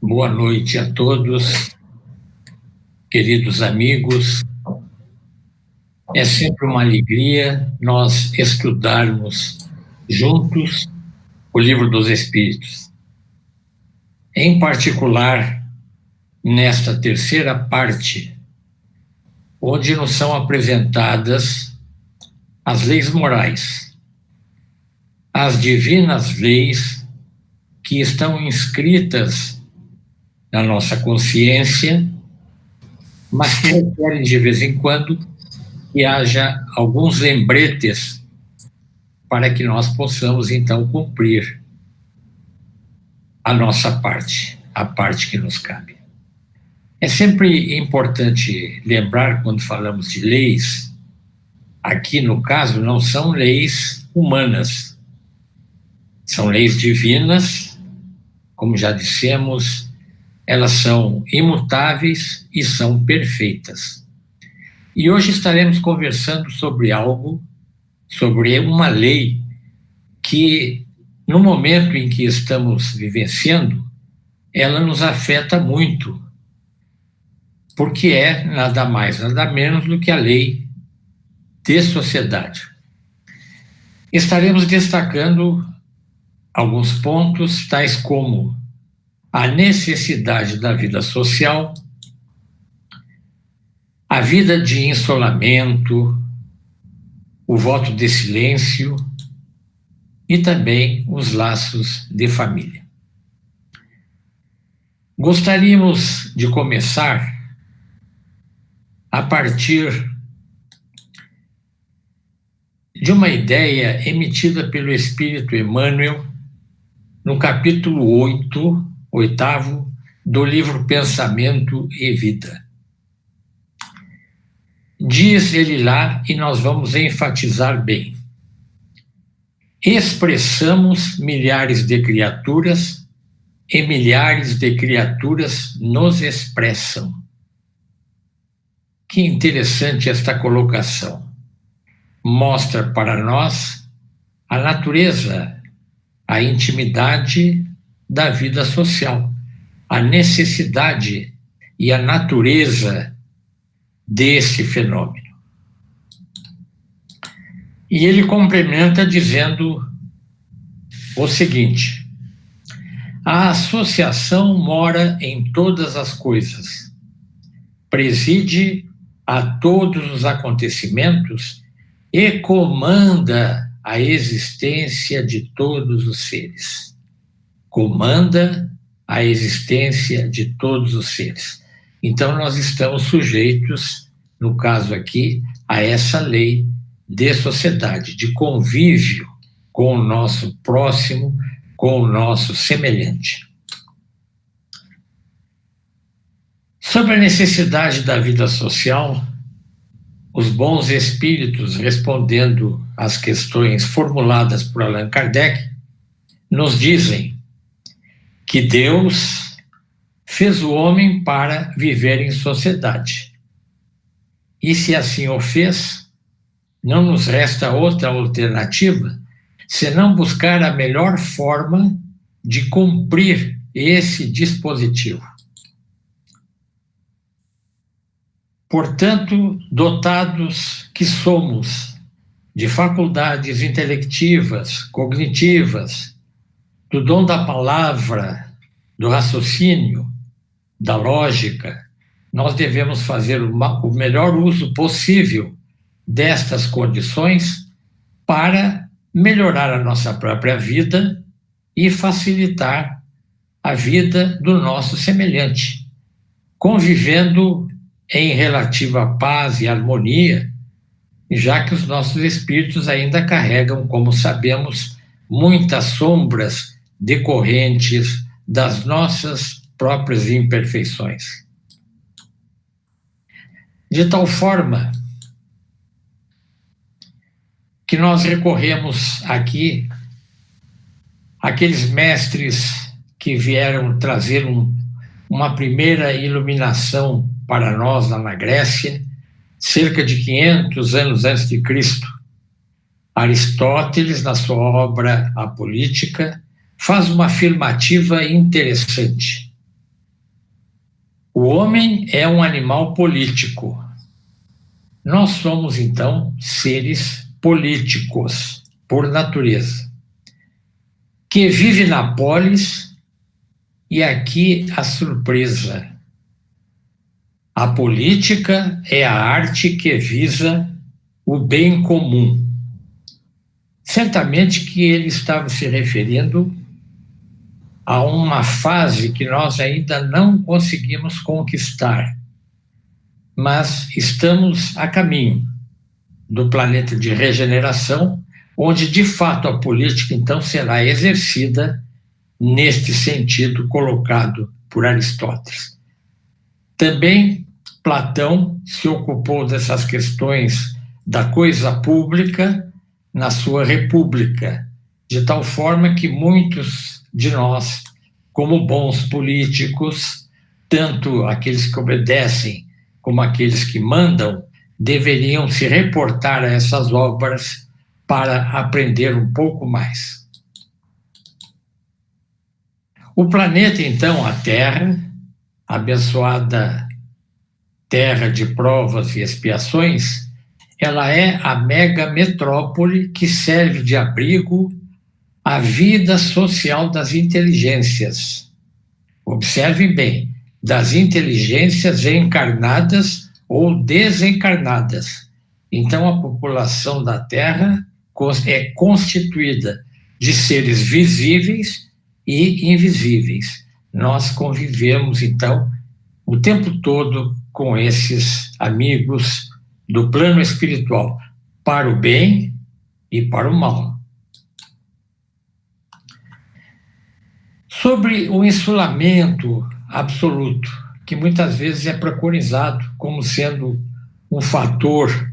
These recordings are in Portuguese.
Boa noite a todos, queridos amigos. É sempre uma alegria nós estudarmos juntos o Livro dos Espíritos. Em particular, nesta terceira parte, onde nos são apresentadas as leis morais, as divinas leis que estão inscritas na nossa consciência, mas que requerem de vez em quando que haja alguns lembretes para que nós possamos então cumprir a nossa parte, a parte que nos cabe. É sempre importante lembrar, quando falamos de leis, aqui no caso não são leis humanas, são leis divinas, como já dissemos. Elas são imutáveis e são perfeitas. E hoje estaremos conversando sobre uma lei que, no momento em que estamos vivenciando, ela nos afeta muito, porque é nada mais, nada menos do que a lei de sociedade. Estaremos destacando alguns pontos, tais como a necessidade da vida social, a vida de isolamento, o voto de silêncio e também os laços de família. Gostaríamos de começar a partir de uma ideia emitida pelo Espírito Emmanuel no capítulo 8º do livro Pensamento e Vida. Diz ele lá, e nós vamos enfatizar bem: expressamos milhares de criaturas e milhares de criaturas nos expressam. Que interessante esta colocação. Mostra para nós a natureza, a intimidade da vida social, a necessidade e a natureza desse fenômeno. E ele complementa dizendo o seguinte: a associação mora em todas as coisas, preside a todos os acontecimentos e comanda a existência de todos os seres. Comanda a existência de todos os seres. Então, nós estamos sujeitos, no caso aqui, a essa lei de sociedade, de convívio com o nosso próximo, com o nosso semelhante. Sobre a necessidade da vida social, os bons espíritos, respondendo às questões formuladas por Allan Kardec, nos dizem que Deus fez o homem para viver em sociedade. E se assim o fez, não nos resta outra alternativa senão buscar a melhor forma de cumprir esse dispositivo. Portanto, dotados que somos de faculdades intelectivas, cognitivas, do dom da palavra, do raciocínio, da lógica, nós devemos fazer o melhor uso possível destas condições para melhorar a nossa própria vida e facilitar a vida do nosso semelhante, convivendo em relativa paz e harmonia, já que os nossos espíritos ainda carregam, como sabemos, muitas sombras decorrentes das nossas próprias imperfeições. De tal forma que nós recorremos aqui àqueles mestres que vieram trazer uma primeira iluminação para nós lá na Grécia, cerca de 500 anos antes de Cristo. Aristóteles, na sua obra A Política, faz uma afirmativa interessante. O homem é um animal político. Nós somos, então, seres políticos, por natureza, que vive na polis, e aqui a surpresa. A política é a arte que visa o bem comum. Certamente que ele estava se referindo a uma fase que nós ainda não conseguimos conquistar, mas estamos a caminho do planeta de regeneração, onde de fato a política então será exercida neste sentido colocado por Aristóteles. Também Platão se ocupou dessas questões da coisa pública na sua República, de tal forma que muitos de nós, como bons políticos, tanto aqueles que obedecem como aqueles que mandam, deveriam se reportar a essas obras para aprender um pouco mais. O planeta, então, a Terra, abençoada terra de provas e expiações, ela é a mega metrópole que serve de abrigo à vida social das inteligências. Observem bem, das inteligências encarnadas ou desencarnadas. Então, a população da Terra é constituída de seres visíveis e invisíveis. Nós convivemos, então, o tempo todo com esses amigos do plano espiritual, para o bem e para o mal. Sobre o insulamento absoluto, que muitas vezes é preconizado como sendo um fator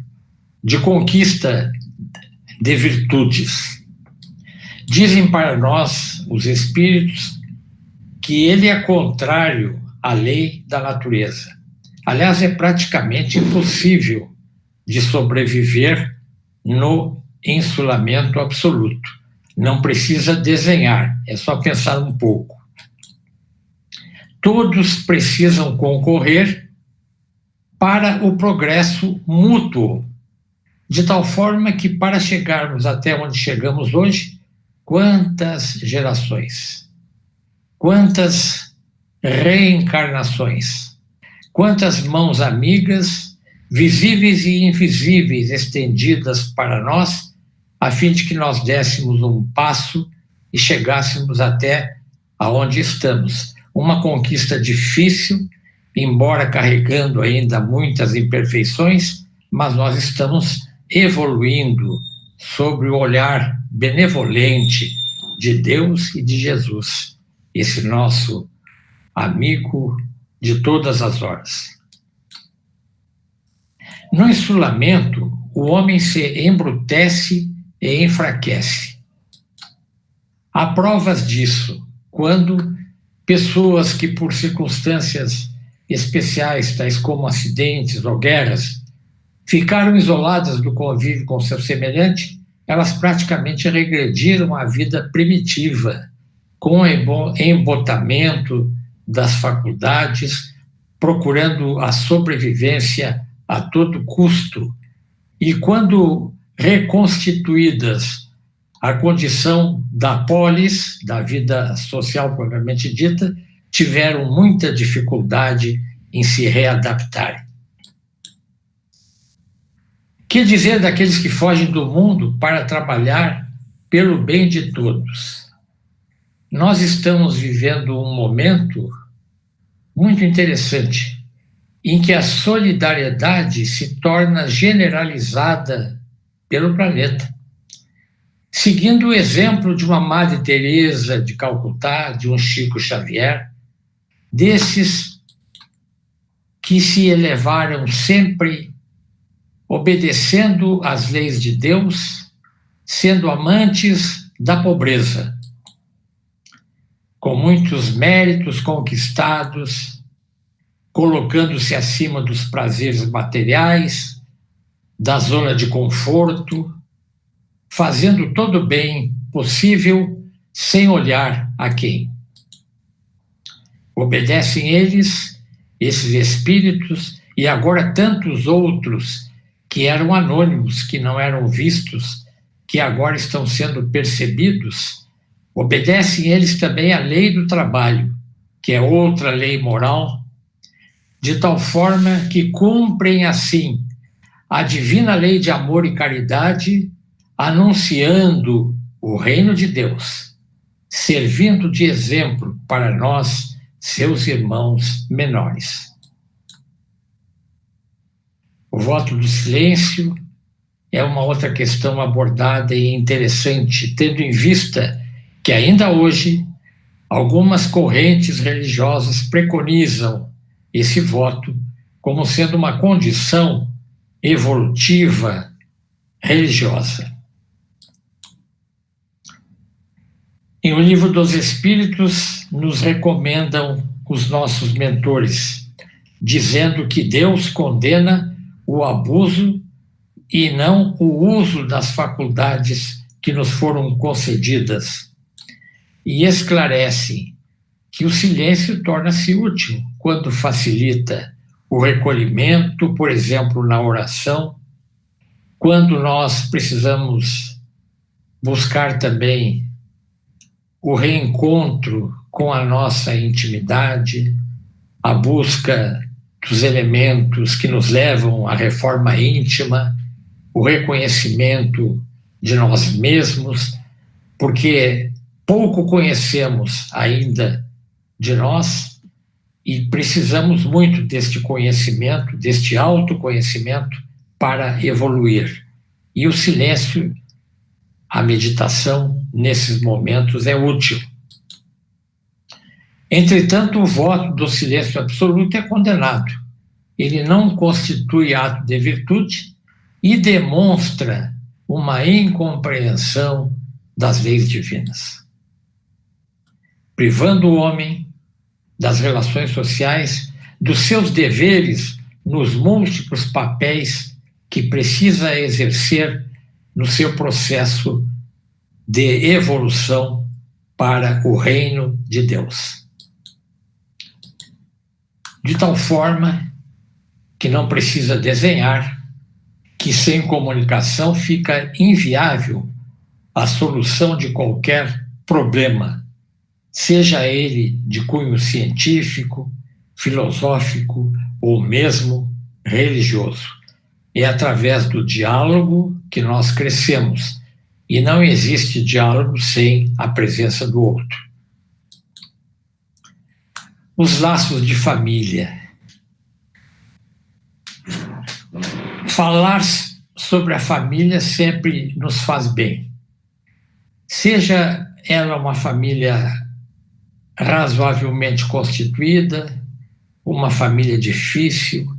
de conquista de virtudes. Dizem para nós, os espíritos, que ele é contrário à lei da natureza. Aliás, é praticamente impossível de sobreviver no insulamento absoluto. Não precisa desenhar, é só pensar um pouco. Todos precisam concorrer para o progresso mútuo, de tal forma que, para chegarmos até onde chegamos hoje, quantas gerações, quantas reencarnações, quantas mãos amigas, visíveis e invisíveis, estendidas para nós, a fim de que nós dessemos um passo e chegássemos até aonde estamos. Uma conquista difícil, embora carregando ainda muitas imperfeições, mas nós estamos evoluindo sobre o olhar benevolente de Deus e de Jesus, esse nosso amigo de todas as horas. No insulamento, o homem se embrutece e enfraquece. Há provas disso, quando pessoas que, por circunstâncias especiais, tais como acidentes ou guerras, ficaram isoladas do convívio com seu semelhante, elas praticamente regrediram à vida primitiva, com embotamento das faculdades, procurando a sobrevivência a todo custo. E quando reconstituídas a condição da polis, da vida social propriamente dita, tiveram muita dificuldade em se readaptarem. Que dizer daqueles que fogem do mundo para trabalhar pelo bem de todos? Nós estamos vivendo um momento muito interessante, em que a solidariedade se torna generalizada pelo planeta. Seguindo o exemplo de uma Madre Teresa de Calcutá, de um Chico Xavier, desses que se elevaram sempre obedecendo às leis de Deus, sendo amantes da pobreza, com muitos méritos conquistados, colocando-se acima dos prazeres materiais, da zona de conforto, fazendo todo o bem possível sem olhar a quem. Obedecem eles esses espíritos e agora tantos outros que eram anônimos, que não eram vistos, que agora estão sendo percebidos, obedecem eles também à lei do trabalho, que é outra lei moral, de tal forma que cumprem assim a divina lei de amor e caridade, anunciando o reino de Deus, servindo de exemplo para nós, seus irmãos menores. O voto do silêncio é uma outra questão abordada e interessante, tendo em vista que ainda hoje algumas correntes religiosas preconizam esse voto como sendo uma condição evolutiva religiosa. Em O Livro dos Espíritos, nos recomendam os nossos mentores, dizendo que Deus condena o abuso e não o uso das faculdades que nos foram concedidas, e esclarece que o silêncio torna-se útil quando facilita o recolhimento, por exemplo, na oração, quando nós precisamos buscar também o reencontro com a nossa intimidade, a busca dos elementos que nos levam à reforma íntima, o reconhecimento de nós mesmos, porque pouco conhecemos ainda de nós e precisamos muito deste conhecimento, deste autoconhecimento para evoluir. E o silêncio, a meditação, nesses momentos é útil. Entretanto, o voto do silêncio absoluto é condenado. Ele não constitui ato de virtude e demonstra uma incompreensão das leis divinas, privando o homem das relações sociais, dos seus deveres nos múltiplos papéis que precisa exercer no seu processo de evolução para o reino de Deus. De tal forma que não precisa desenhar, que sem comunicação fica inviável a solução de qualquer problema, seja ele de cunho científico, filosófico ou mesmo religioso. É através do diálogo que nós crescemos, e não existe diálogo sem a presença do outro. Os laços de família. Falar sobre a família sempre nos faz bem. Seja ela uma família razoavelmente constituída, uma família difícil,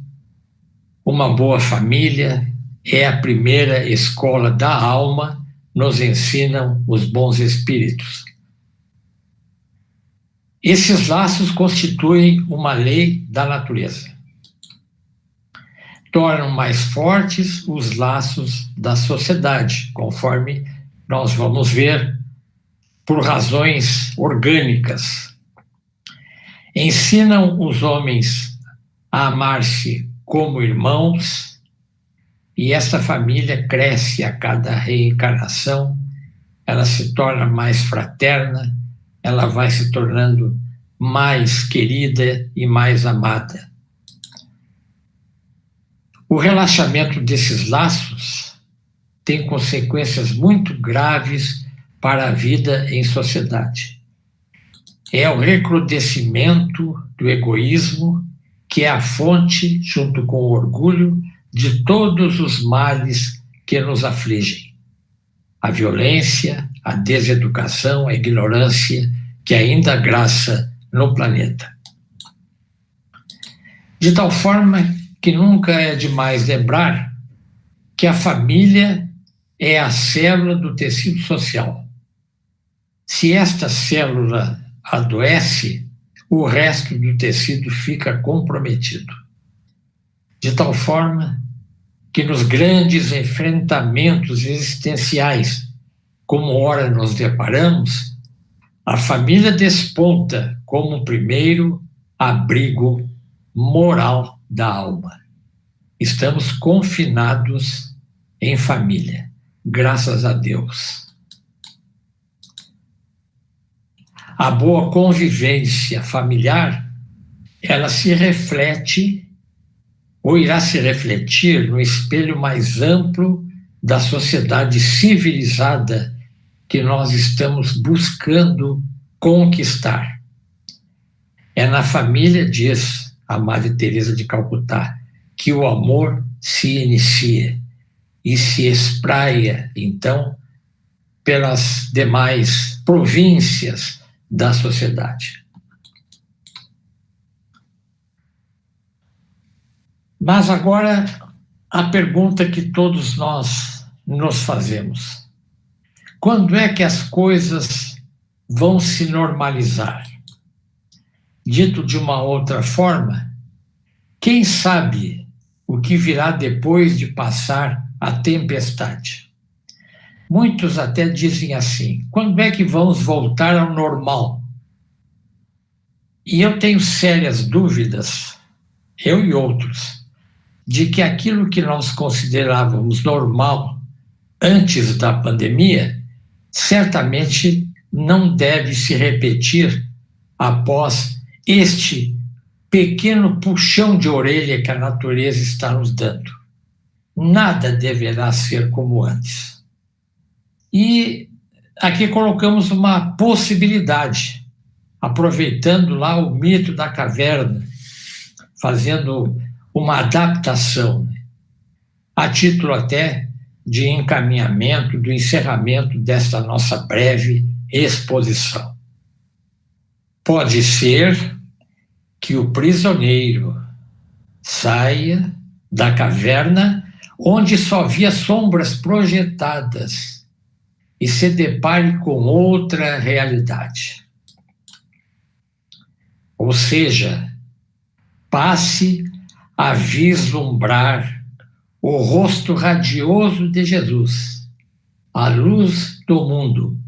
uma boa família, é a primeira escola da alma, nos ensinam os bons espíritos. Esses laços constituem uma lei da natureza. Tornam mais fortes os laços da sociedade, conforme nós vamos ver, por razões orgânicas. Ensinam os homens a amar-se como irmãos, e essa família cresce a cada reencarnação, ela se torna mais fraterna, ela vai se tornando mais querida e mais amada. O relaxamento desses laços tem consequências muito graves para a vida em sociedade. É o recrudescimento do egoísmo, que é a fonte, junto com o orgulho, de todos os males que nos afligem. A violência, a deseducação, a ignorância que ainda graça no planeta. De tal forma que nunca é demais lembrar que a família é a célula do tecido social. Se esta célula adoece, o resto do tecido fica comprometido. De tal forma que nos grandes enfrentamentos existenciais, como ora nos deparamos, a família desponta como o primeiro abrigo moral da alma. Estamos confinados em família, graças a Deus. A boa convivência familiar, ela se reflete, ou irá se refletir, no espelho mais amplo da sociedade civilizada que nós estamos buscando conquistar. É na família, diz a Madre Teresa de Calcutá, que o amor se inicia e se espraia, então, pelas demais províncias da sociedade. Mas agora, a pergunta que todos nós nos fazemos: quando é que as coisas vão se normalizar? Dito de uma outra forma, quem sabe o que virá depois de passar a tempestade? Muitos até dizem assim: quando é que vamos voltar ao normal? E eu tenho sérias dúvidas, eu e outros, de que aquilo que nós considerávamos normal antes da pandemia certamente não deve se repetir após este pequeno puxão de orelha que a natureza está nos dando. Nada deverá ser como antes. E aqui colocamos uma possibilidade, aproveitando lá o mito da caverna, fazendo uma adaptação, a título até de encaminhamento do encerramento desta nossa breve exposição. Pode ser que o prisioneiro saia da caverna onde só via sombras projetadas e se depare com outra realidade. Ou seja, passe a vislumbrar o rosto radioso de Jesus, a luz do mundo,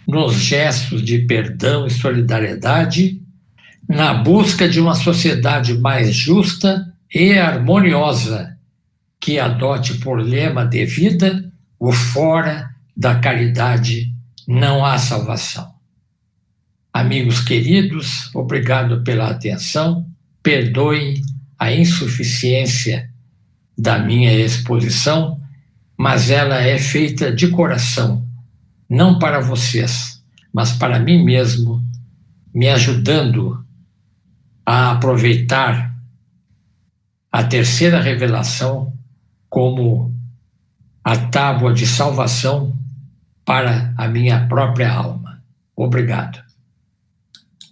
nos gestos de perdão e solidariedade, na busca de uma sociedade mais justa e harmoniosa, que adote por lema de vida o fora da caridade não há salvação. Amigos queridos, obrigado pela atenção, perdoem a insuficiência da minha exposição, mas ela é feita de coração, não para vocês, mas para mim mesmo, me ajudando a aproveitar a terceira revelação como a tábua de salvação para a minha própria alma. Obrigado.